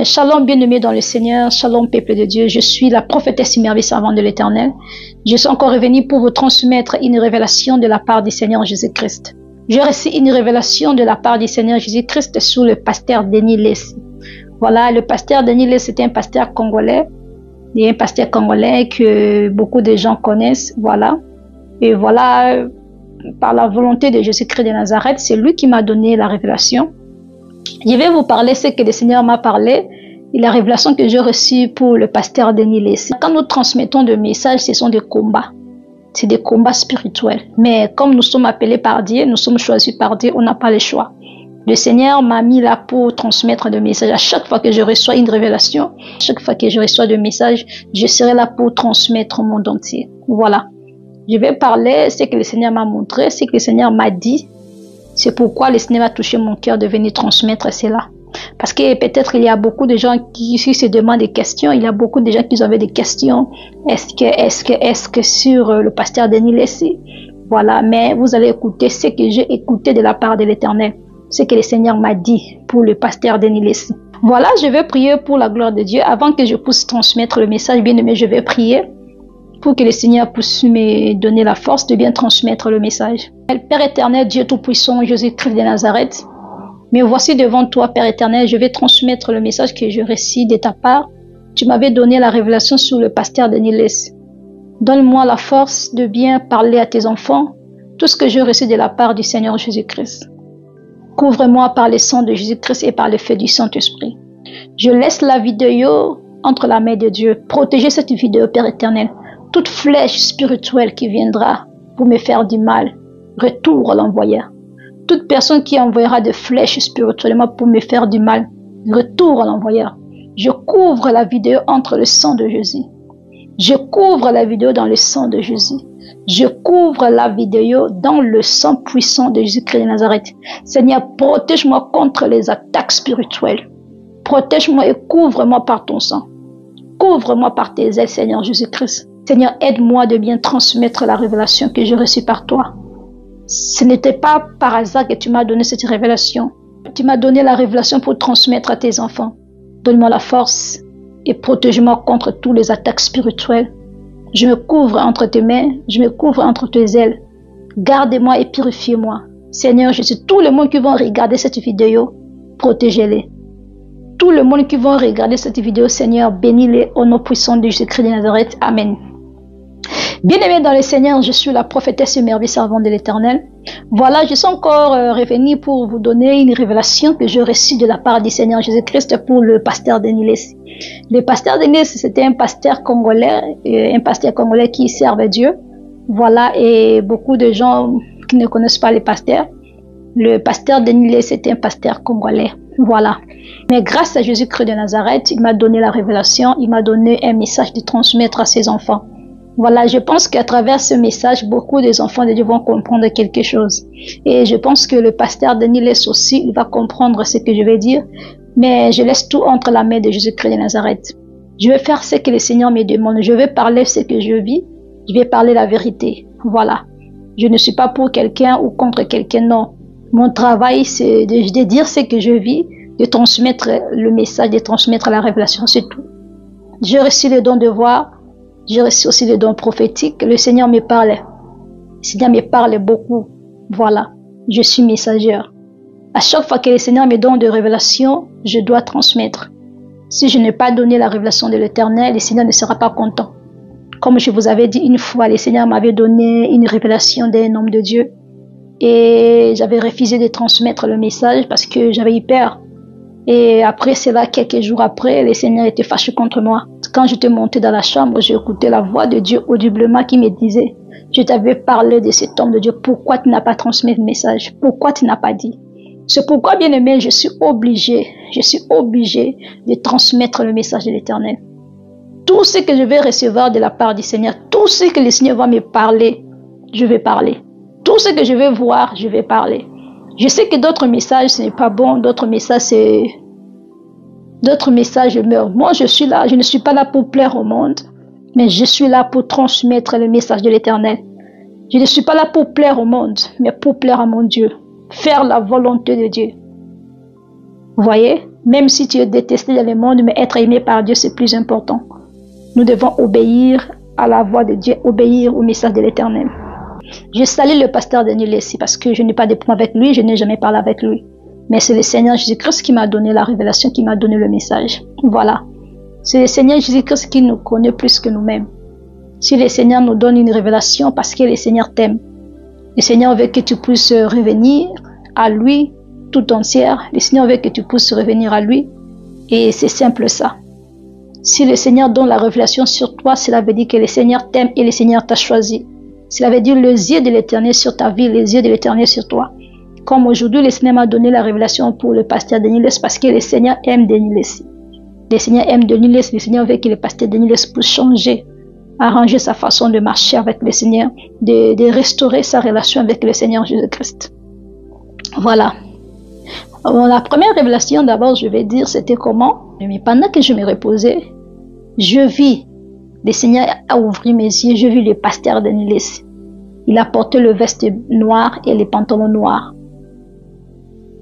Shalom bien-aimés dans le Seigneur, shalom peuple de Dieu, je suis la prophétesse Merveille servante de l'Éternel. Je suis encore revenue pour vous transmettre une révélation de la part du Seigneur Jésus-Christ. J'ai reçu une révélation de la part du Seigneur Jésus-Christ sur le pasteur Denis Lessi. Voilà, le pasteur Denis Lessi est un pasteur congolais. Il est un pasteur congolais que beaucoup de gens connaissent, voilà. Et voilà, par la volonté de Jésus-Christ de Nazareth, c'est lui qui m'a donné la révélation. Je vais vous parler ce que le Seigneur m'a parlé et la révélation que j'ai reçue pour le pasteur Denis Lessi. Quand nous transmettons des messages, ce sont des combats. C'est des combats spirituels. Mais comme nous sommes appelés par Dieu, nous sommes choisis par Dieu, on n'a pas le choix. Le Seigneur m'a mis là pour transmettre des messages. À chaque fois que je reçois une révélation, chaque fois que je reçois des messages, je serai là pour transmettre au monde entier. Voilà. Je vais parler ce que le Seigneur m'a montré, ce que le Seigneur m'a dit. C'est pourquoi le Seigneur a touché mon cœur de venir transmettre cela. Parce que peut-être il y a beaucoup de gens qui se demandent des questions. Il y a beaucoup de gens qui avaient des questions. Est-ce que sur le pasteur Denis Lessi? Voilà. Mais vous allez écouter ce que j'ai écouté de la part de l'Éternel. Ce que le Seigneur m'a dit pour le pasteur Denis Lessi. Voilà, je vais prier pour la gloire de Dieu. Avant que je puisse transmettre le message, bien aimé, je vais prier pour que le Seigneur puisse me donner la force de bien transmettre le message. Père éternel, Dieu Tout-Puissant, Jésus-Christ de Nazareth, me voici devant toi, Père éternel, je vais transmettre le message que je récite de ta part. Tu m'avais donné la révélation sur le pasteur Denis Lessi. Donne-moi la force de bien parler à tes enfants, tout ce que je reçois de la part du Seigneur Jésus-Christ. Couvre-moi par le sang de Jésus-Christ et par le feu du Saint-Esprit. Je laisse la vidéo entre la main de Dieu. Protégez cette vidéo, Père éternel. Toute flèche spirituelle qui viendra pour me faire du mal, retourne à l'envoyeur. Toute personne qui envoyera des flèches spirituellement pour me faire du mal, retourne à l'envoyeur. Je couvre la vidéo entre le sang de Jésus. Je couvre la vidéo dans le sang de Jésus. Je couvre la vidéo dans le sang puissant de Jésus-Christ de Nazareth. Seigneur, protège-moi contre les attaques spirituelles. Protège-moi et couvre-moi par ton sang. Couvre-moi par tes ailes, Seigneur Jésus-Christ. Seigneur, aide-moi de bien transmettre la révélation que j'ai reçue par toi. Ce n'était pas par hasard que tu m'as donné cette révélation. Tu m'as donné la révélation pour transmettre à tes enfants. Donne-moi la force et protège-moi contre toutes les attaques spirituelles. Je me couvre entre tes mains, je me couvre entre tes ailes. Garde-moi et purifie-moi. Seigneur Jésus, tout le monde qui va regarder cette vidéo, protégez-les. Tout le monde qui va regarder cette vidéo, Seigneur, bénis-les au nom puissant de Jésus-Christ de Nazareth. Amen. Bien-aimés dans le Seigneur, je suis la prophétesse Merveille servante de l'Éternel. Voilà, je suis encore revenue pour vous donner une révélation que j'ai reçue de la part du Seigneur Jésus-Christ pour le pasteur Denis Lessi. Le pasteur Denis Lessi, c'était un pasteur congolais qui servait Dieu. Voilà, et beaucoup de gens qui ne connaissent pas les pasteurs. Le pasteur Denis Lessi était un pasteur congolais. Voilà. Mais grâce à Jésus-Christ de Nazareth, il m'a donné la révélation, il m'a donné un message de transmettre à ses enfants. Voilà, je pense qu'à travers ce message, beaucoup des enfants de Dieu vont comprendre quelque chose. Et je pense que le pasteur Denis Lessi aussi, il va comprendre ce que je vais dire. Mais je laisse tout entre la main de Jésus-Christ de Nazareth. Je vais faire ce que le Seigneur me demande. Je vais parler ce que je vis. Je vais parler la vérité. Voilà. Je ne suis pas pour quelqu'un ou contre quelqu'un, non. Mon travail, c'est de dire ce que je vis, de transmettre le message, de transmettre la révélation, c'est tout. J'ai reçu le don de voir. J'ai reçu aussi le don prophétique. Le Seigneur me parle. Le Seigneur me parle beaucoup. Voilà. Je suis messagère. À chaque fois que le Seigneur me donne des révélations, je dois transmettre. Si je n'ai pas donné la révélation de l'Éternel, le Seigneur ne sera pas content. Comme je vous avais dit une fois, le Seigneur m'avait donné une révélation d'un homme de Dieu. Et j'avais refusé de transmettre le message parce que j'avais eu peur. Et après cela, quelques jours après, le Seigneur était fâché contre moi. Quand j'étais montée dans la chambre, j'ai écouté la voix de Dieu audiblement qui me disait, je t'avais parlé de cet homme de Dieu, pourquoi tu n'as pas transmis le message? Pourquoi tu n'as pas dit? C'est pourquoi, bien aimé, je suis obligée de transmettre le message de l'Éternel. Tout ce que je vais recevoir de la part du Seigneur, tout ce que le Seigneur va me parler, je vais parler. Tout ce que je vais voir, je vais parler. Je sais que d'autres messages, ce n'est pas bon. D'autres messages, je meurs. Moi, je suis là. Je ne suis pas là pour plaire au monde. Mais je suis là pour transmettre le message de l'Éternel. Je ne suis pas là pour plaire au monde. Mais pour plaire à mon Dieu. Faire la volonté de Dieu. Vous voyez? Même si tu es détesté dans le monde, mais être aimé par Dieu, c'est plus important. Nous devons obéir à la voix de Dieu, obéir au message de l'Éternel. Je salue le pasteur Daniel ici parce que je n'ai pas de point avec lui, je n'ai jamais parlé avec lui. Mais c'est le Seigneur Jésus-Christ qui m'a donné la révélation, qui m'a donné le message. Voilà. C'est le Seigneur Jésus-Christ qui nous connaît plus que nous-mêmes. Si le Seigneur nous donne une révélation, parce que le Seigneur t'aime. Le Seigneur veut que tu puisses revenir à lui tout entière. Le Seigneur veut que tu puisses revenir à lui. Et c'est simple ça. Si le Seigneur donne la révélation sur toi, cela veut dire que le Seigneur t'aime et le Seigneur t'a choisi. Cela veut dire les yeux de l'Éternel sur ta vie, les yeux de l'Éternel sur toi. Comme aujourd'hui, le Seigneur m'a donné la révélation pour le pasteur Daniel parce que le Seigneur aime Daniel. Le Seigneur aime Daniel, le Seigneur veut que le pasteur Daniel puisse changer, arranger sa façon de marcher avec le Seigneur, de restaurer sa relation avec le Seigneur Jésus-Christ. Voilà. La première révélation, d'abord, je vais dire, c'était comment. Mais pendant que je me reposais, je vis, le Seigneur a ouvert mes yeux, je vis le pasteur Daniel. Il a porté le veste noir et les pantalons noirs.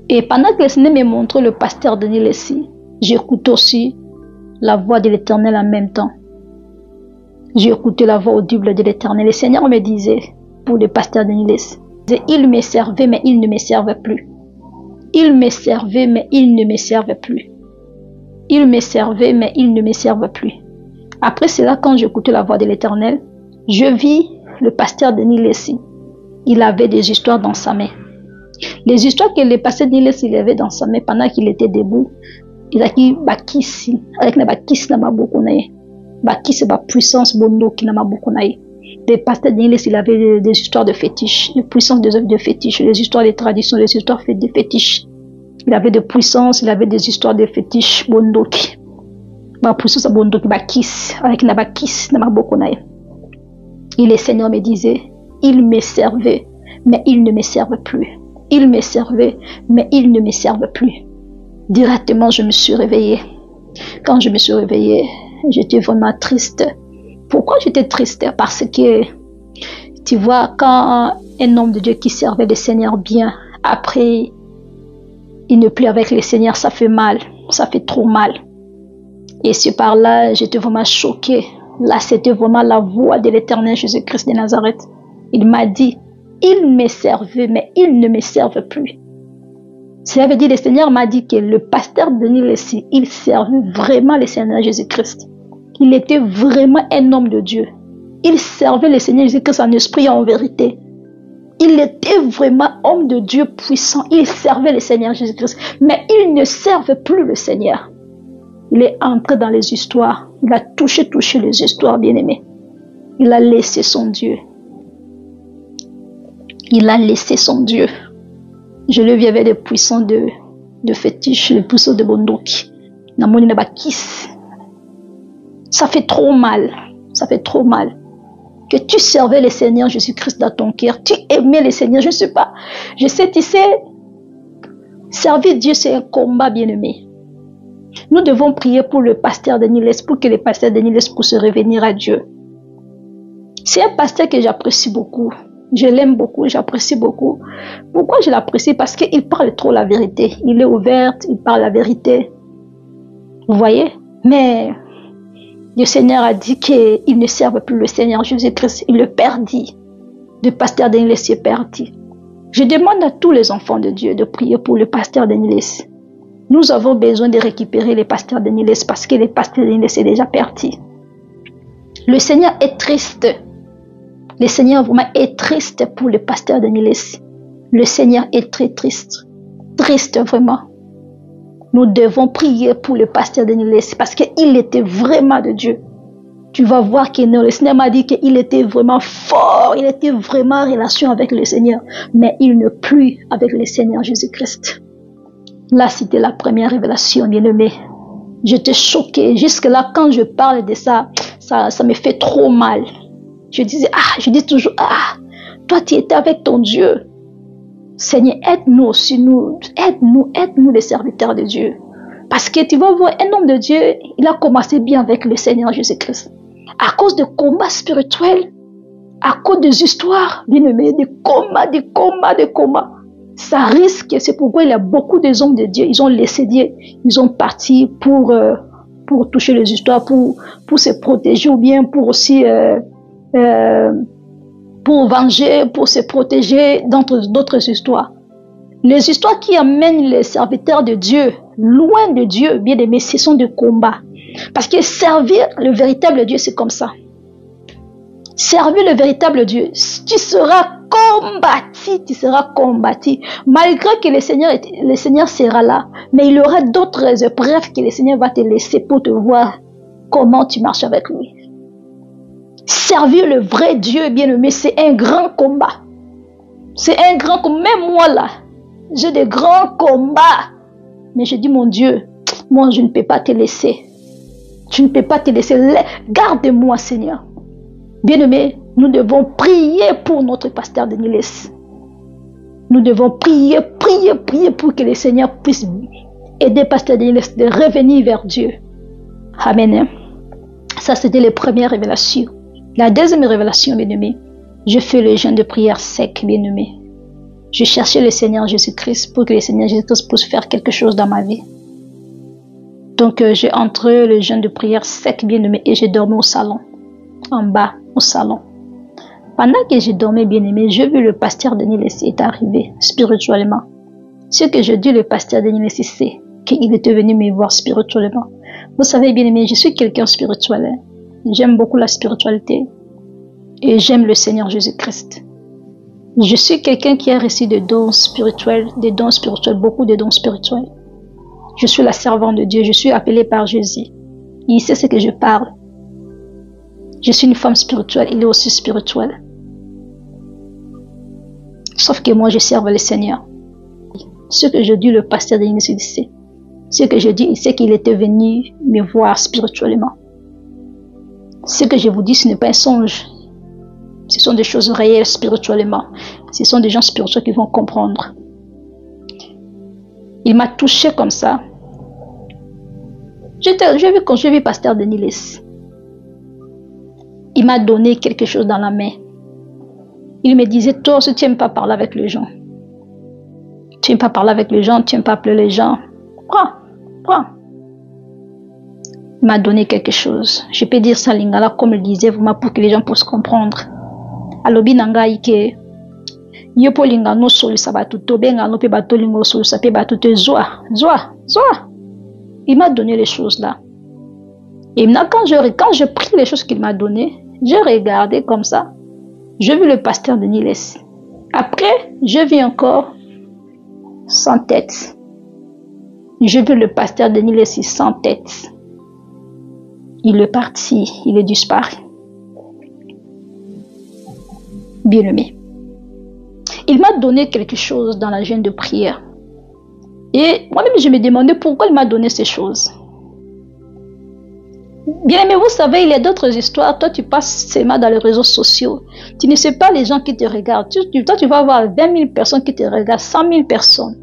Et pendant que le Seigneur me montrait le pasteur Daniel ici, j'écoutais aussi la voix de l'Éternel en même temps. J'écoutais la voix audible de l'Éternel. Le Seigneur me disait, pour le pasteur Daniel, il me servait, mais il ne me servait plus. Il me servait, mais il ne me servait plus. Il me servait, mais il ne me servait plus. Après cela, quand j'écoutais la voix de l'Éternel, je vis le pasteur Daniel ici. Il avait des histoires dans sa main. Les histoires que le pasteur Daniel il avait dans sa main pendant qu'il était debout, il a dit bakisi, avec la bakisi n'a pas beaucoup naïe. Bakisi c'est la puissance bondo qui n'a pas beaucoup naïe. Le pasteur Daniel il avait des histoires de fétiches, les puissances des œuvres de fétiches, les histoires des traditions, les histoires de fétiches. Il avait des puissances, il avait des histoires de fétiches bondo qui. Ma puissance bondo qui bakisi, avec la bakisi n'a pas beaucoup naïe. Et le Seigneur me disait, il me servait, mais il ne me servait plus. Il me servait, mais il ne me servait plus. Directement, je me suis réveillée. Quand je me suis réveillée, j'étais vraiment triste. Pourquoi j'étais triste? Parce que, tu vois, quand un homme de Dieu qui servait le Seigneur bien, après, il n'est plus avec le Seigneur, ça fait mal. Ça fait trop mal. Et c'est par là, j'étais vraiment choquée. Là, c'était vraiment la voix de l'Éternel Jésus-Christ de Nazareth. Il m'a dit, il me servait, mais il ne me servait plus. Cela veut dire, le Seigneur m'a dit que le pasteur Daniel ici, il servait vraiment le Seigneur Jésus-Christ. Il était vraiment un homme de Dieu. Il servait le Seigneur Jésus-Christ en esprit et en vérité. Il était vraiment homme de Dieu puissant. Il servait le Seigneur Jésus-Christ. Mais il ne servait plus le Seigneur. Il est entré dans les histoires. Il a touché les histoires, bien-aimés. Il a laissé son Dieu. Il a laissé son Dieu. Je le vis avec des puissants de fétiches, les puissants de bondoki. Ça fait trop mal. Ça fait trop mal. Que tu servais le Seigneur Jésus-Christ dans ton cœur. Tu aimais le Seigneur, je ne sais pas. Je sais, tu sais, servir Dieu, c'est un combat, bien-aimé. Nous devons prier pour le pasteur Daniel, pour que le pasteur Daniel puisse revenir à Dieu. C'est un pasteur que j'apprécie beaucoup. Je l'aime beaucoup, j'apprécie beaucoup. Pourquoi je l'apprécie? Parce qu'il parle trop la vérité. Il est ouvert, il parle la vérité. Vous voyez? Mais le Seigneur a dit qu'il ne servait plus le Seigneur Jésus-Christ. Il le perdit. Le pasteur Daniel s'est perdu. Je demande à tous les enfants de Dieu de prier pour le pasteur Daniel. Nous avons besoin de récupérer le pasteur Daniel parce que le pasteur Daniel est déjà perdu. Le Seigneur est triste. Le Seigneur vraiment est triste pour le pasteur Daniel. Le Seigneur est très triste. Triste vraiment. Nous devons prier pour le pasteur Daniel parce qu'il était vraiment de Dieu. Tu vas voir que le Seigneur m'a dit qu'il était vraiment fort. Il était vraiment en relation avec le Seigneur. Mais il n'est plus avec le Seigneur Jésus-Christ. Là, c'était la première révélation, bien-aimé. J'étais choquée. Jusque-là, quand je parle de ça, ça me fait trop mal. Je dis toujours, toi tu étais avec ton Dieu. Seigneur, aide-nous aussi, aide-nous les serviteurs de Dieu. Parce que tu vas voir, un homme de Dieu, il a commencé bien avec le Seigneur Jésus-Christ. À cause de combats spirituels, à cause des histoires, bien aimés, des combats. Ça risque, c'est pourquoi il y a beaucoup des hommes de Dieu, ils ont laissé Dieu, ils ont parti pour toucher les histoires, pour se protéger ou bien pour aussi pour venger, pour se protéger d'autres histoires. Les histoires qui amènent les serviteurs de Dieu loin de Dieu, bien aimé, ce sont des combats. Parce que servir le véritable Dieu, c'est comme ça. Servir le véritable Dieu, tu seras combattu. Malgré que le Seigneur sera là, mais il y aura d'autres épreuves que le Seigneur va te laisser pour te voir comment tu marches avec lui. Servir le vrai Dieu, bien-aimé, c'est un grand combat. C'est un grand combat. Même moi là, j'ai des grands combats. Mais je dis, mon Dieu, moi je ne peux pas te laisser. Je ne peux pas te laisser. Garde-moi, Seigneur. Bien-aimé, nous devons prier pour notre pasteur Denis Les. Nous devons prier pour que le Seigneur puisse aider pasteur Denis Les de revenir vers Dieu. Amen. Ça, c'était les premières révélations. La deuxième révélation, bien-aimé, je fais le jeûne de prière sec, bien-aimé. Je cherchais le Seigneur Jésus-Christ pour que le Seigneur Jésus-Christ puisse faire quelque chose dans ma vie. Donc, j'ai entré le jeûne de prière sec, bien-aimé, et j'ai dormi au salon, en bas, au salon. Pendant que j'ai dormi, bien-aimé, j'ai vu le pasteur Denis Lessie est arrivé spirituellement. Ce que je dis, le pasteur Denis Lessie, c'est qu'il était venu me voir spirituellement. Vous savez, bien-aimé, je suis quelqu'un spirituel. J'aime beaucoup la spiritualité et j'aime le Seigneur Jésus-Christ. Je suis quelqu'un qui a reçu des dons spirituels, beaucoup de dons spirituels. Je suis la servante de Dieu, je suis appelée par Jésus. Il sait ce que je parle. Je suis une femme spirituelle, il est aussi spirituel. Sauf que moi, je serve le Seigneur. Ce que je dis, le pasteur de l'Initié, ce que je dis, c'est qu'il était venu me voir spirituellement. Ce que je vous dis, ce n'est pas un songe. Ce sont des choses réelles spirituellement. Ce sont des gens spirituels qui vont comprendre. Il m'a touché comme ça. J'ai vu quand j'ai vu pasteur Denis Les. Il m'a donné quelque chose dans la main. Il me disait, toi aussi, tu n'aimes pas parler avec les gens. Tu n'aimes pas parler avec les gens, tu n'aimes pas appeler les gens. Prends. Il m'a donné quelque chose. Je peux dire ça lingala comme il disait vraiment pour que les gens puissent comprendre. Alobi nanga ike yopo lingano solu sabatu tobe ngano pe bato lingo solu sape bato te zoa. Il m'a donné les choses là. Et maintenant quand je pris les choses qu'il m'a donné, j'ai regardé comme ça. J'ai vu le pasteur Denis Les. Après, je vis encore sans tête. J'ai vu le pasteur Denis Les sans tête. Il est parti, il est disparu. Bien-aimé. Il m'a donné quelque chose dans la jeûne de prière. Et moi-même, je me demandais pourquoi il m'a donné ces choses. Bien-aimé, vous savez, il y a d'autres histoires. Toi, tu passes seulement dans les réseaux sociaux. Tu ne sais pas les gens qui te regardent. Toi, tu vas avoir 20 000 personnes qui te regardent, 100 000 personnes.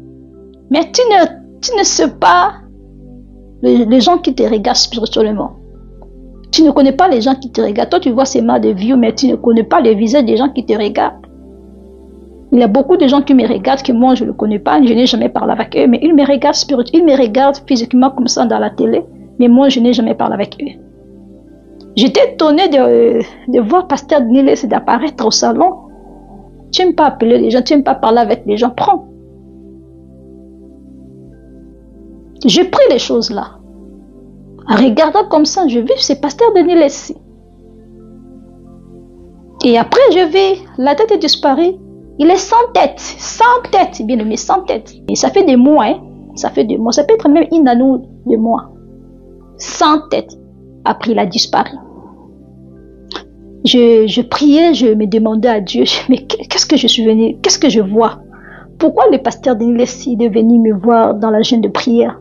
Mais tu ne sais pas les gens qui te regardent spirituellement. Tu ne connais pas les gens qui te regardent. Toi, tu vois seulement des vues, mais tu ne connais pas les visages des gens qui te regardent. Il y a beaucoup de gens qui me regardent que moi, je ne connais pas. Je n'ai jamais parlé avec eux, mais ils me regardent spirituellement. Ils me regardent physiquement comme ça dans la télé, mais moi, je n'ai jamais parlé avec eux. J'étais étonnée de voir pasteur Denis Les d'apparaître au salon. Tu n'aimes pas appeler les gens, tu n'aimes pas parler avec les gens. Prends. J'ai pris les choses là. En regardant comme ça, je vis ce pasteur Denis Les. Et après, je vis, la tête est disparue. Il est sans tête, bien aimé, sans tête. Et ça fait des mois, hein. Ça fait des mois. Ça peut être même une année de mois. Sans tête. Après, il a disparu. Je priais, je me demandais à Dieu, mais qu'est-ce que je suis venu, qu'est-ce que je vois? Pourquoi le pasteur Denis Les est venu me voir dans la jeûne de prière?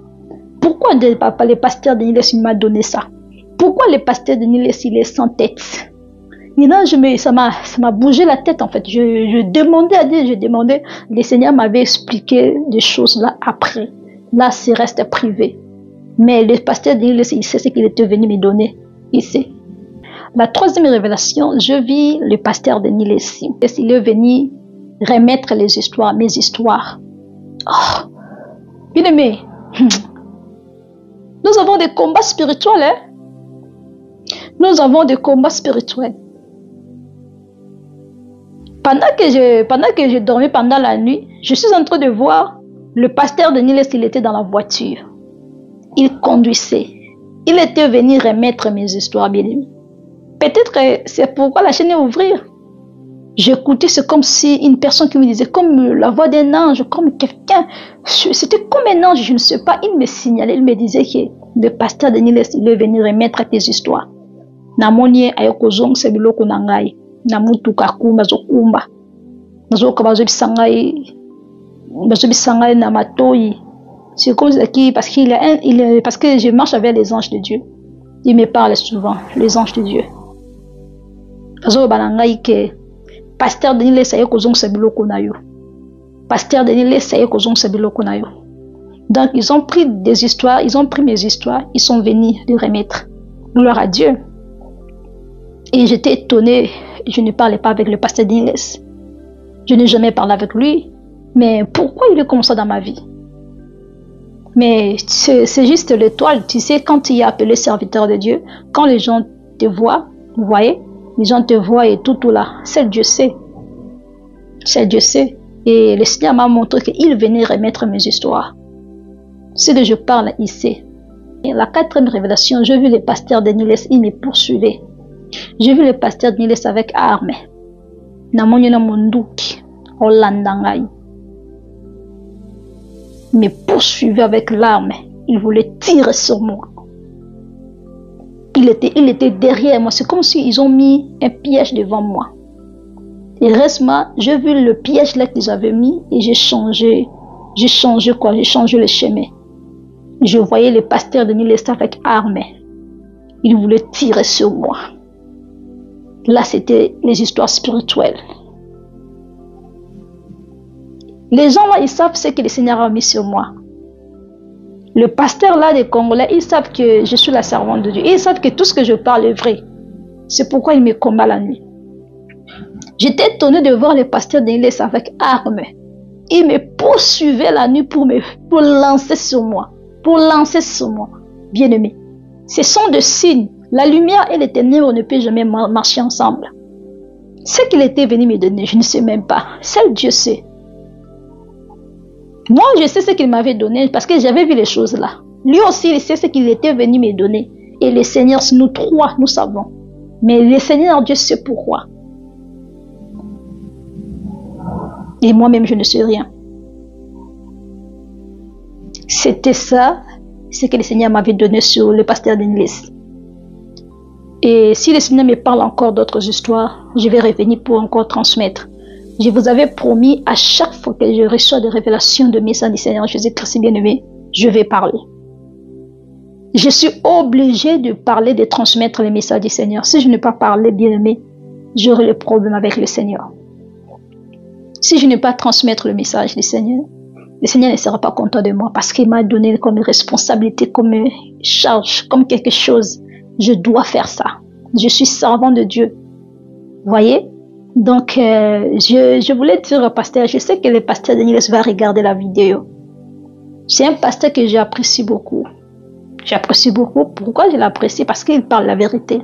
Pourquoi le pasteur Denis Les m'a donné ça? Pourquoi le pasteur Denis Les il est sans tête? Et là, ça m'a bougé la tête en fait. Je demandais à Dieu, le Seigneur m'avait expliqué des choses là après. Là, c'est resté privé. Mais le pasteur Denis Les, il sait ce qu'il était venu me donner. Il sait. La troisième révélation, je vis le pasteur Denis Les. Il est venu remettre les histoires, mes histoires. Oh, bien aimé, nous avons des combats spirituels. Hein? Nous avons des combats spirituels. Pendant que je dormais pendant la nuit, je suis en train de voir le pasteur de Niles, il était dans la voiture. Il conduisait. Il était venu remettre mes histoires, bien aimés. Peut-être que c'est pourquoi la chaîne est ouverte. J'écoutais, c'est comme si une personne qui me disait, comme la voix d'un ange, comme quelqu'un. C'était comme un ange, je ne sais pas. Il me signalait, il me disait que le pasteur de Niles, il est venu remettre tes histoires. Namoni ayokozong sebiloko nangai. Namutuka kumba zokumba. Nazoka bazobisangai. Bazobisangai namatoi. C'est comme ça parce parce que je marche avec les anges de Dieu. Il me parle souvent, les anges de Dieu. Bazo banangai ke pasteur de Niles ayokozong sebiloko na yo. Pasteur de Niles ayokozong sebiloko na yo. Donc ils ont pris des histoires, ils ont pris mes histoires, ils sont venus les remettre. Gloire à Dieu. Et j'étais étonnée, je ne parlais pas avec le pasteur Niles. Je n'ai jamais parlé avec lui. Mais pourquoi il est comme ça dans ma vie? Mais c'est juste l'étoile. Tu sais, quand il est appelé serviteur de Dieu, quand les gens te voient, vous voyez, les gens te voient et tout là, c'est Dieu sait. C'est Dieu sait. Et le Seigneur m'a montré qu'il venait remettre mes histoires. Ce que je parle ici. Et la 4e révélation, j'ai vu le pasteur de Niles, il me poursuivait. J'ai vu le pasteur de Niles avec armes. Namonyo na munduki, Olandangai. Il me poursuivait avec l'arme. Il voulait tirer sur moi. Il était derrière moi. C'est comme s'ils ont mis un piège devant moi. Et récemment, j'ai vu le piège là qu'ils avaient mis et j'ai changé le chemin. Je voyais le pasteur de Niles avec arme. Il voulait tirer sur moi. Là, c'était les histoires spirituelles. Les gens là, ils savent ce que le Seigneur a mis sur moi. Le pasteur là des Congolais, ils savent que je suis la servante de Dieu. Ils savent que tout ce que je parle est vrai. C'est pourquoi ils me combattent la nuit. J'étais étonnée de voir le pasteur de Niles avec armes. Il me poursuivait la nuit pour lancer sur moi. Pour lancer sur moi. Bien aimé. Ce sont des signes. La lumière et les ténèbres ne peuvent jamais marcher ensemble. Ce qu'il était venu me donner, je ne sais même pas. Seul Dieu sait. Moi, je sais ce qu'il m'avait donné parce que j'avais vu les choses là. Lui aussi, il sait ce qu'il était venu me donner. Et le Seigneur, nous trois, nous savons. Mais le Seigneur, Dieu sait pourquoi. Et moi-même, je ne sais rien. C'était ça, ce que le Seigneur m'avait donné sur le pasteur de Niles. Et si le Seigneur me parle encore d'autres histoires, je vais revenir pour encore transmettre. Je vous avais promis à chaque fois que je reçois des révélations de messages du Seigneur Jésus-Christ bien-aimé, je vais parler. Je suis obligée de parler, de transmettre les messages du Seigneur. Si je n'ai pas parlé bien-aimé, j'aurai le problème avec le Seigneur. Si je n'ai pas transmettre le message du Seigneur, le Seigneur ne sera pas content de moi parce qu'il m'a donné comme responsabilité, comme charge, comme quelque chose. Je dois faire ça. Je suis servant de Dieu. Vous voyez? Donc, je voulais dire au pasteur, je sais que le pasteur Daniel va regarder la vidéo. C'est un pasteur que j'apprécie beaucoup. J'apprécie beaucoup. Pourquoi je l'apprécie? Parce qu'il parle la vérité.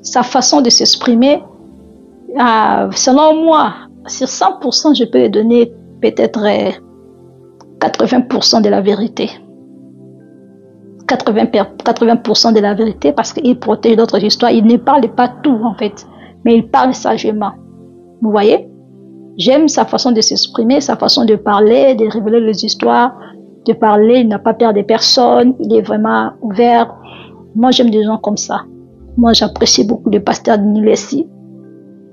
Sa façon de s'exprimer, selon moi, sur 100%, je peux lui donner peut-être 80% de la vérité. 80% de la vérité parce qu'il protège d'autres histoires. Il ne parle pas tout en fait, mais il parle sagement. Vous voyez? J'aime sa façon de s'exprimer, sa façon de parler, de révéler les histoires, de parler. Il n'a pas peur des personnes, il est vraiment ouvert. Moi, j'aime des gens comme ça. Moi, j'apprécie beaucoup le pasteur de Nilesi.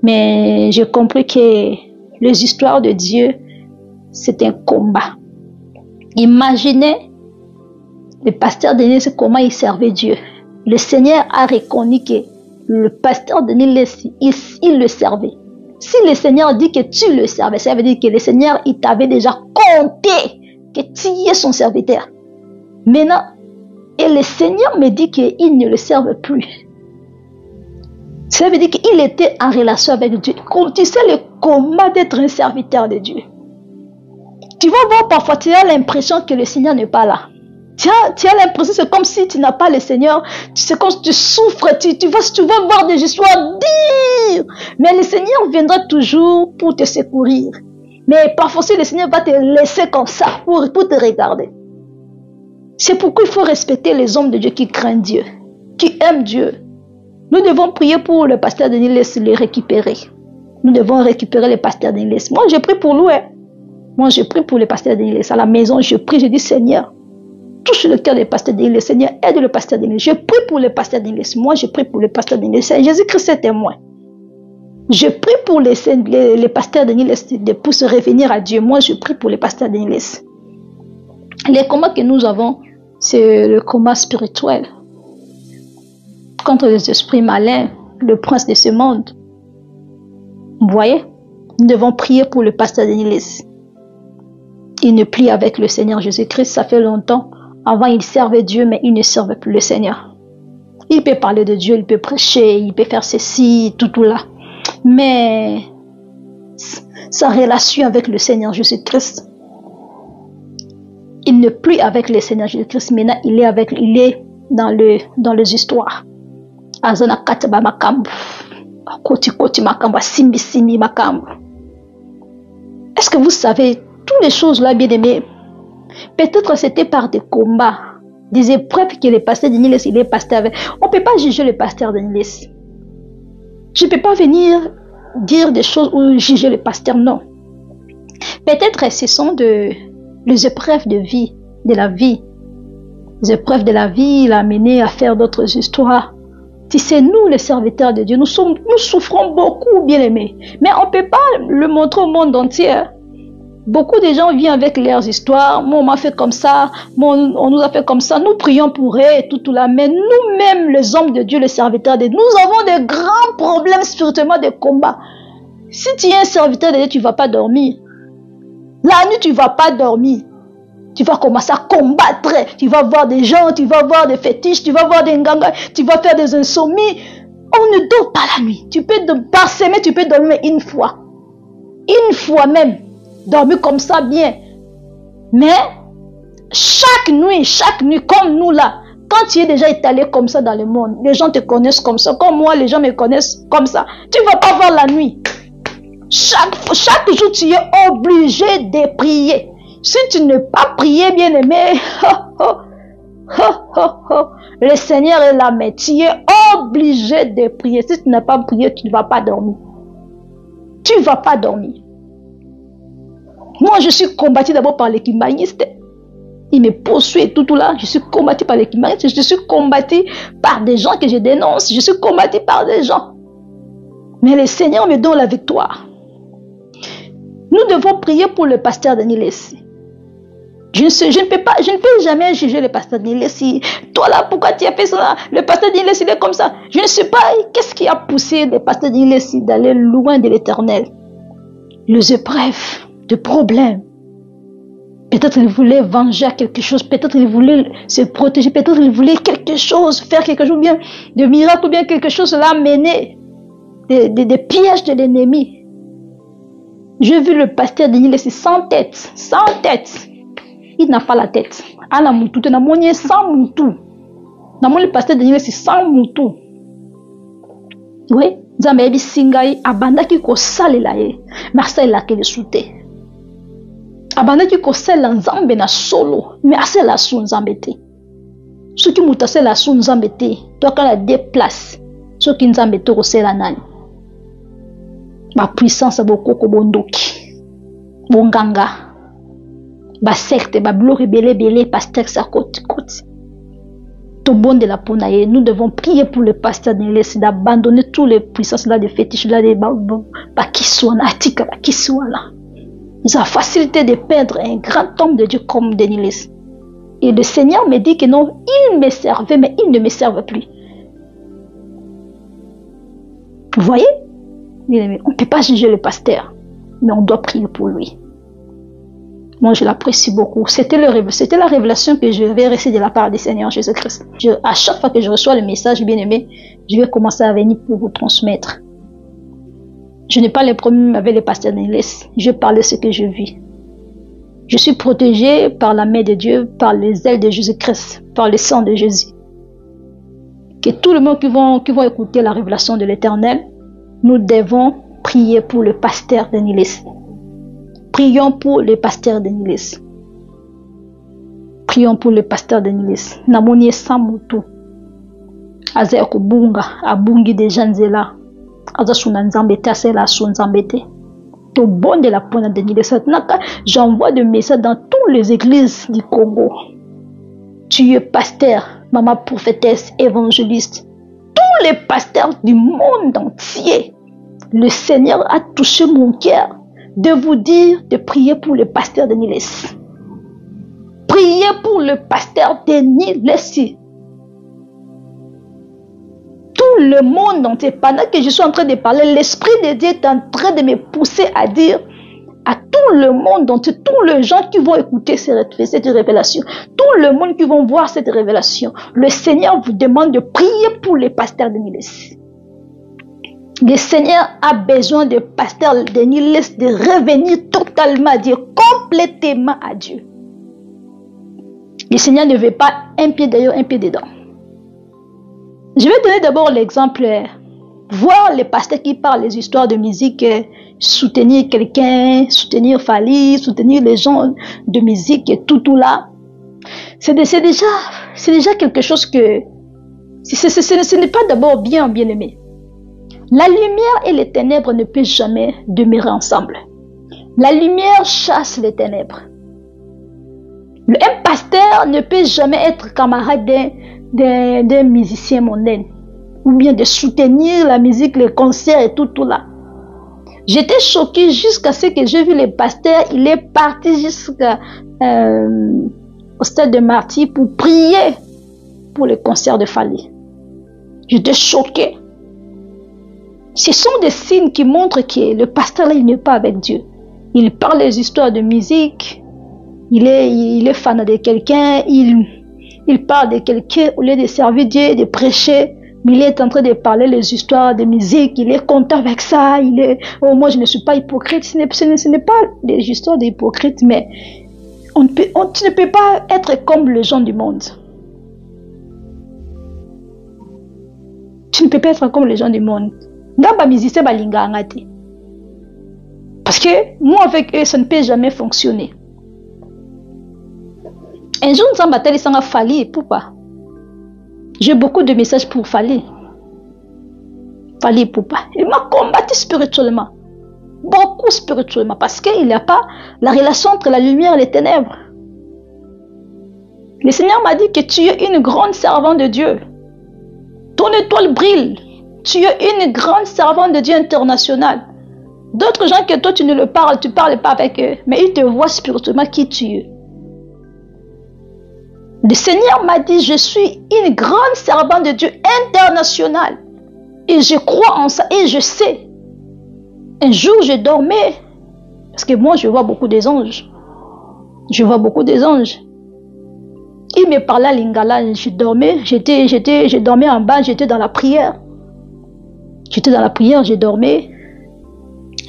Mais j'ai compris que les histoires de Dieu, c'est un combat. Imaginez le pasteur de Nilesi, comment il servait Dieu. Le Seigneur a reconnu que le pasteur de Nilesi, il le servait. Si le Seigneur dit que tu le servais, ça veut dire que le Seigneur, il t'avait déjà compté que tu es son serviteur. Maintenant, et le Seigneur me dit qu'il ne le serve plus. Ça veut dire qu'il était en relation avec Dieu. Tu sais le combat d'être un serviteur de Dieu. Tu vas voir parfois, tu as l'impression que le Seigneur n'est pas là. Tu as l'impression, c'est comme si tu n'as pas le Seigneur. C'est comme si tu souffres, tu vas voir des histoires dire. Mais le Seigneur viendra toujours pour te secourir. Mais parfois aussi, le Seigneur va te laisser comme ça pour te regarder. C'est pourquoi il faut respecter les hommes de Dieu qui craignent Dieu, qui aiment Dieu. Nous devons prier pour le pasteur Denis, les récupérer. Nous devons récupérer le pasteur Denis. Moi, je prie pour lui. Moi, je prie pour le pasteur Denis. À la maison, je prie, je dis Seigneur, touche le cœur des pasteurs Denis. Seigneur, aide le pasteur Denis. Je prie pour le pasteur Denis. Moi, je prie pour le pasteur Denis. Jésus-Christ est témoin. Je prie pour les pasteurs Denis pour se revenir à Dieu. Moi, je prie pour les pasteurs Denis. Les combats que nous avons, c'est le combat spirituel. Contre les esprits malins, le prince de ce monde. Vous voyez? Nous devons prier pour le pasteur Denis. Il ne plie avec le Seigneur Jésus-Christ, ça fait longtemps. Avant, il servait Dieu, mais il ne servait plus le Seigneur. Il peut parler de Dieu, il peut prêcher, il peut faire ceci, tout là. Mais sa relation avec le Seigneur Jésus-Christ, il ne plie avec le Seigneur Jésus-Christ. Maintenant, il est dans les histoires. Azana kataba makambu, koti makambu, simbi makambu. Est-ce que vous savez toutes les choses là, bien aimés? Peut-être c'était par des combats, des épreuves que le pasteur Denis il est pasteur avec. On ne peut pas juger le pasteur Denis. Je ne peux pas venir dire des choses ou juger le pasteur, non. Peut-être ce sont les épreuves de vie, de la vie. Les épreuves de la vie l'ont amené à faire d'autres histoires. Si c'est nous les serviteurs de Dieu, nous souffrons beaucoup, bien aimés. Mais on ne peut pas le montrer au monde entier. Beaucoup de gens viennent avec leurs histoires. Moi, on m'a fait comme ça. Moi, on nous a fait comme ça. Nous prions pour eux et tout là. Mais nous-mêmes, les hommes de Dieu, les serviteurs de Dieu, nous avons de grands problèmes spirituellement de combat. Si tu es un serviteur de Dieu, tu ne vas pas dormir. La nuit, tu ne vas pas dormir. Tu vas commencer à combattre. Tu vas voir des gens, tu vas voir des fétiches, tu vas voir des ngangas, tu vas faire des insomnies. On ne dort pas la nuit. Tu peux par semaine, tu peux dormir une fois. Une fois même. Dormir comme ça bien. Mais chaque nuit, comme nous là, quand tu es déjà étalé comme ça dans le monde, les gens te connaissent comme ça. Comme moi, les gens me connaissent comme ça. Tu ne vas pas voir la nuit. Chaque jour, tu es obligé de prier. Si tu ne pas prier, bien aimé, le Seigneur est là, mais tu es obligé de prier. Si tu n'as pas prié, tu ne vas pas dormir. Tu ne vas pas dormir. Moi, je suis combattu d'abord par les kimbanistes. Ils me poursuivent tout là. Je suis combattu par les kimbanistes. Je suis combattu par des gens que je dénonce. Je suis combattu par des gens. Mais le Seigneur me donne la victoire. Nous devons prier pour le pasteur Denis. Je ne peux jamais juger le pasteur Denis. Toi là, pourquoi tu as fait ça? Le pasteur Denis, il est comme ça. Je ne sais pas qu'est-ce qui a poussé le pasteur Denis d'aller loin de l'Éternel. Les épreuves, de problèmes. Peut-être il voulait venger quelque chose. Peut-être il voulait se protéger. Peut-être il voulait quelque chose, faire quelque chose bien, de miracle ou bien quelque chose l'a mené. Des pièges de l'ennemi. J'ai vu le pasteur Denis sans tête. Sans tête. Il n'a pas la tête. Ana mutu, tu n'as moyen sans mutu. Le pasteur Denis sans mutu. Oui, Zambi Singai, abandaki ko salela ye. Marcel la ke le soute. Abandaki ko sel nzambe na solo. Mais assez la sou nzambe te. Ce qui mutase la sou nzambe te. Toi quand la déplace. Ce qui nzambe te ko sel nani. Ma puissance beaucoup ko bondoki. Bonganga. Ba secte, ba bloc belé, pasteur sa côte. Tout bon de la pounaye, nous devons prier pour le pasteur Denis d'abandonner toutes les puissances là, des fétiches là, des qui sont là. Ils ont la facilité de perdre un grand homme de Dieu comme Denis. Et le Seigneur me dit que non, il me servait, mais il ne me servait plus. Vous voyez? On ne peut pas juger le pasteur, mais on doit prier pour lui. Moi, je l'apprécie beaucoup. C'était la révélation que je vais reçue de la part du Seigneur Jésus-Christ. À chaque fois que je reçois le message, bien aimé, je vais commencer à venir pour vous transmettre. Je n'ai pas les problèmes avec les pasteurs d'Église. Je parle de ce que je vis. Je suis protégé par la main de Dieu, par les ailes de Jésus-Christ, par le sang de Jésus. Que tout le monde qui vont écouter la révélation de l'Éternel, nous devons prier pour le pasteur d'Église. Prions pour le pasteur d'Église. Prions pour le pasteur d'Église. Namoni Samutu. Aza kubunga, abungi de Janzela. Aza sunanzambete, asela sunzambete. Tout bon de la pointe d'Église. J'envoie des messages dans toutes les églises du Congo. Tu es pasteur, maman prophétesse, évangéliste. Tous les pasteurs du monde entier. Le Seigneur a touché mon cœur de vous dire de prier pour le pasteur de Niles. Priez pour le pasteur de Niles. Tout le monde entier, pendant que je suis en train de parler, l'Esprit de Dieu est en train de me pousser à dire à tout le monde entier, tous les gens qui vont écouter cette révélation, tout le monde qui vont voir cette révélation, le Seigneur vous demande de prier pour les pasteurs de Niles. Le Seigneur a besoin de pasteurs de Niles de revenir totalement à Dieu, complètement à Dieu. Le Seigneur ne veut pas un pied d'ailleurs, un pied dedans. Je vais donner d'abord l'exemple, voir les pasteurs qui parlent des histoires de musique, soutenir quelqu'un, soutenir Fali, soutenir les gens de musique et tout là. C'est déjà quelque chose que ce n'est pas d'abord bien aimé. La lumière et les ténèbres ne peuvent jamais demeurer ensemble. La lumière chasse les ténèbres. Un pasteur ne peut jamais être camarade d'un musicien mondain ou bien de soutenir la musique, les concerts et tout là. J'étais choquée jusqu'à ce que j'ai vu le pasteur, il est parti jusqu'au stade de Martyr pour prier pour le concert de Fali. J'étais choquée. Ce sont des signes qui montrent que le pasteur là, il n'est pas avec Dieu. Il parle des histoires de musique, il est fan de quelqu'un, il parle de quelqu'un au lieu de servir Dieu, de prêcher, mais il est en train de parler les histoires de musique, il est content avec ça, moi je ne suis pas hypocrite, ce n'est pas des histoires d'hypocrite, mais tu ne peux pas être comme les gens du monde. Tu ne peux pas être comme les gens du monde. Parce que moi avec eux, ça ne peut jamais fonctionner. Un jour, nous avons Fali, pourquoi? J'ai beaucoup de messages pour Fali. Fali, pourquoi? Il m'a combattu spirituellement. Beaucoup spirituellement. Parce qu'il n'y a pas la relation entre la lumière et les ténèbres. Le Seigneur m'a dit que tu es une grande servante de Dieu. Ton étoile brille. Tu es une grande servante de Dieu internationale. D'autres gens que toi, tu ne parles pas avec eux. Mais ils te voient spirituellement qui tu es. Le Seigneur m'a dit, je suis une grande servante de Dieu internationale. Et je crois en ça et je sais. Un jour, je dormais. Parce que moi, je vois beaucoup des anges. Je vois beaucoup des anges. Il me parlait à Lingala. Je dormais. Je dormais en bas. J'étais dans la prière. J'étais dans la prière. Je dormais.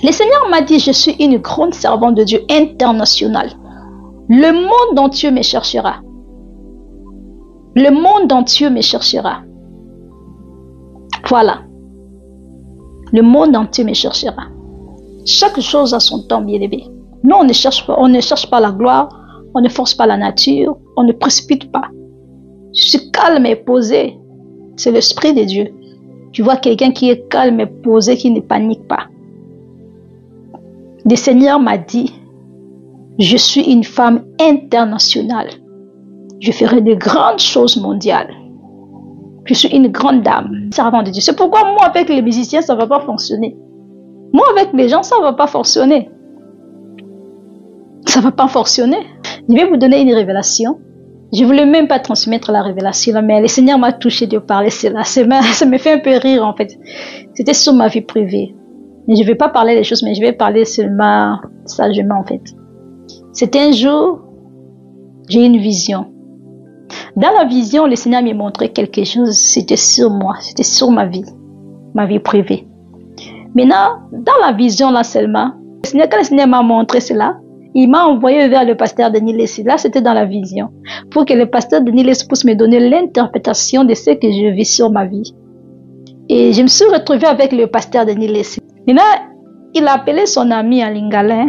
Le Seigneur m'a dit, je suis une grande servante de Dieu internationale. Le monde entier me cherchera. Le monde entier me cherchera. Voilà. Le monde entier me cherchera. Chaque chose a son temps, bien-aimé. Nous, on ne cherche pas la gloire, on ne force pas la nature, on ne précipite pas. Je suis calme et posé. C'est l'Esprit de Dieu. Tu vois quelqu'un qui est calme et posé, qui ne panique pas. Le Seigneur m'a dit, je suis une femme internationale. Je ferai de grandes choses mondiales. Je suis une grande dame, servante de Dieu. C'est pourquoi moi, avec les musiciens, ça ne va pas fonctionner. Moi, avec les gens, ça ne va pas fonctionner. Ça ne va pas fonctionner. Je vais vous donner une révélation. Je ne voulais même pas transmettre la révélation, mais le Seigneur m'a touché de parler cela. Ça me fait un peu rire, en fait. C'était sur ma vie privée. Mais je ne vais pas parler des choses, mais je vais parler seulement sagement, en fait. C'était un jour, j'ai eu une vision. Dans la vision, le Seigneur m'a montré quelque chose, c'était sur moi, c'était sur ma vie privée. Maintenant, dans la vision là seulement, quand le Seigneur m'a montré cela, il m'a envoyé vers le pasteur Denis Leslie. Là, c'était dans la vision. Pour que le pasteur Denis Leslie puisse me donner l'interprétation de ce que je vis sur ma vie. Et je me suis retrouvée avec le pasteur Denis Leslie. Maintenant, il a appelé son ami à Lingala.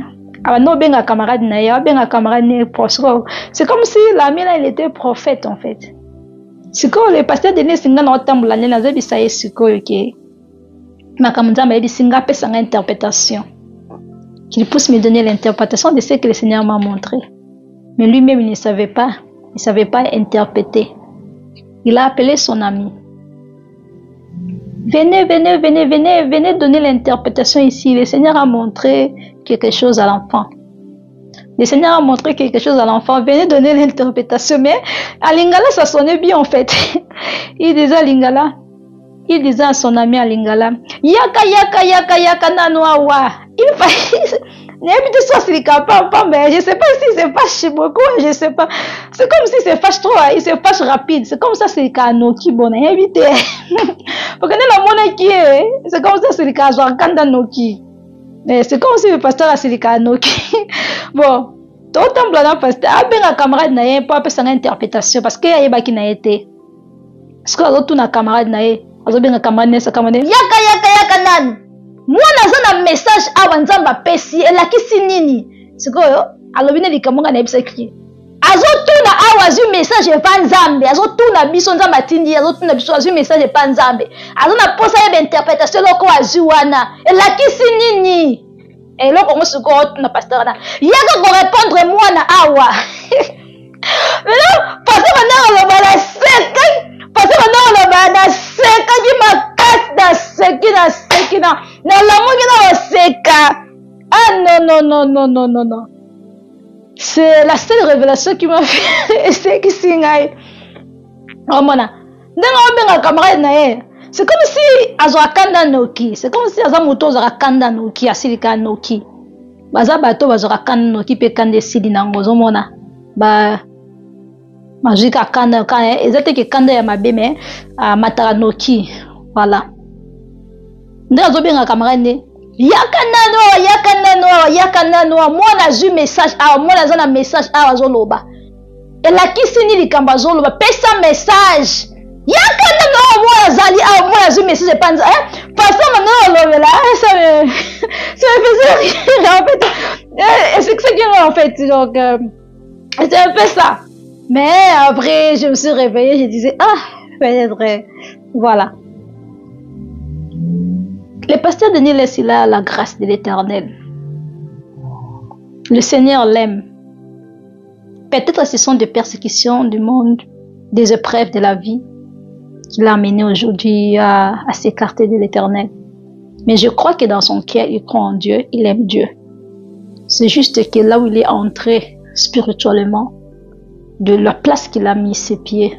C'est comme si l'ami là, il était prophète en fait. C'est comme le pasteur Denis Leslie n'a interprétation. Qu'il puisse me donner l'interprétation de ce que le Seigneur m'a montré. Mais lui-même, il ne savait pas. Il ne savait pas interpréter. Il a appelé son ami. Venez donner l'interprétation ici. Le Seigneur a montré quelque chose à l'enfant. Le Seigneur a montré quelque chose à l'enfant. Venez donner l'interprétation. Mais à Lingala, ça sonnait bien en fait. Il disait à Lingala, il disait à son ami à Lingala, Yaka nanoawa. Il fallait. Mais je sais pas si c'est fâche beaucoup, je sais pas. C'est comme si c'est fâche trop, il se fâche rapide. C'est comme ça, c'est le cas Noki, bon, évitez. Vous connaissez la monnaie qui est, c'est comme ça, c'est le cas Kanda Noki. C'est comme si le pasteur a c'est le cas Noki. Bon, autant blanc pasteur, a bien un camarade n'a pas pu son interprétation parce qu'il y a qui n'a été. Parce que l'autre n'a camarade n'a été. Bien camarade n'a sa camarade. Yaka nan. Moi naza na message awa nzamba pesi elakisi nini sikoyo alobine likamonga na ebisaki azotuna awa zu message pa nzambe azotuna biso nzamba tindi azotuna biso azu message pa nzambe azona posa ya interprétation loko azu wana elakisi nini eloko ngosiko na pasteur na yaka ko répondre moi na awa mais pasteur na loba la seka pasteur na loba na seka di makas na na la mouna seka. Ah non. C'est la seule révélation qui m'a fait c'est qui singai. Oh mona. Ndanga camarade na ye. C'est comme si azokanda noki. C'est comme si azamoto azokanda noki asilika noki. Baza bato bazokanda noki pe kande sidi nango zomona. Ba majika kanda kana ezate ke kanda ya mabeme matara noki. Voilà. Ndazo benga camarade yaka nano moi na ju message a moi na zana message a zoloba elakisi ni likamba zoloba pesa message yaka nano moi zali a moi na ju message panza pasa mano lobela ça me faisait rire en fait c'est que c'est bien en fait donc c'est un peu ça mais après je me suis réveillée je disais peut-être voilà. Le pasteur Denis Leslie a la grâce de l'Éternel. Le Seigneur l'aime. Peut-être ce sont des persécutions du monde, des épreuves de la vie qui l'a amené aujourd'hui à s'écarter de l'Éternel. Mais je crois que dans son cœur, il croit en Dieu, il aime Dieu. C'est juste que là où il est entré spirituellement, de la place qu'il a mis ses pieds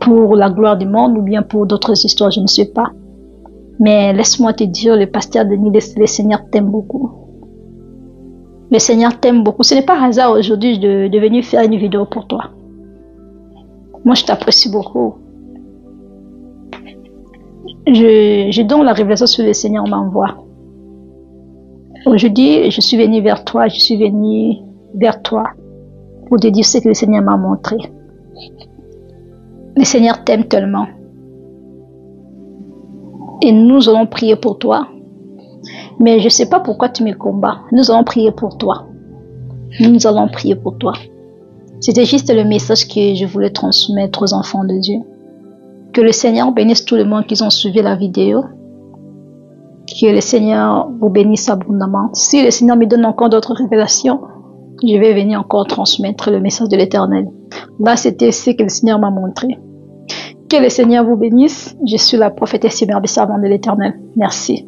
pour la gloire du monde ou bien pour d'autres histoires, je ne sais pas. Mais laisse-moi te dire, le pasteur Denis Leslie, le Seigneur t'aime beaucoup. Le Seigneur t'aime beaucoup. Ce n'est pas hasard aujourd'hui de venir faire une vidéo pour toi. Moi, je t'apprécie beaucoup. Je donne la révélation sur le Seigneur m'envoie. Aujourd'hui, je suis venu vers toi, pour te dire ce que le Seigneur m'a montré. Le Seigneur t'aime tellement. Et nous allons prier pour toi. Mais je ne sais pas pourquoi tu me combats. Nous allons prier pour toi. Nous allons prier pour toi. C'était juste le message que je voulais transmettre aux enfants de Dieu. Que le Seigneur bénisse tout le monde qui ont suivi la vidéo. Que le Seigneur vous bénisse abondamment. Si le Seigneur me donne encore d'autres révélations, je vais venir encore transmettre le message de l'Éternel. Là, c'était ce que le Seigneur m'a montré. Que le Seigneur vous bénisse. Je suis la prophétesse Merveille Servante de l'Éternel. Merci.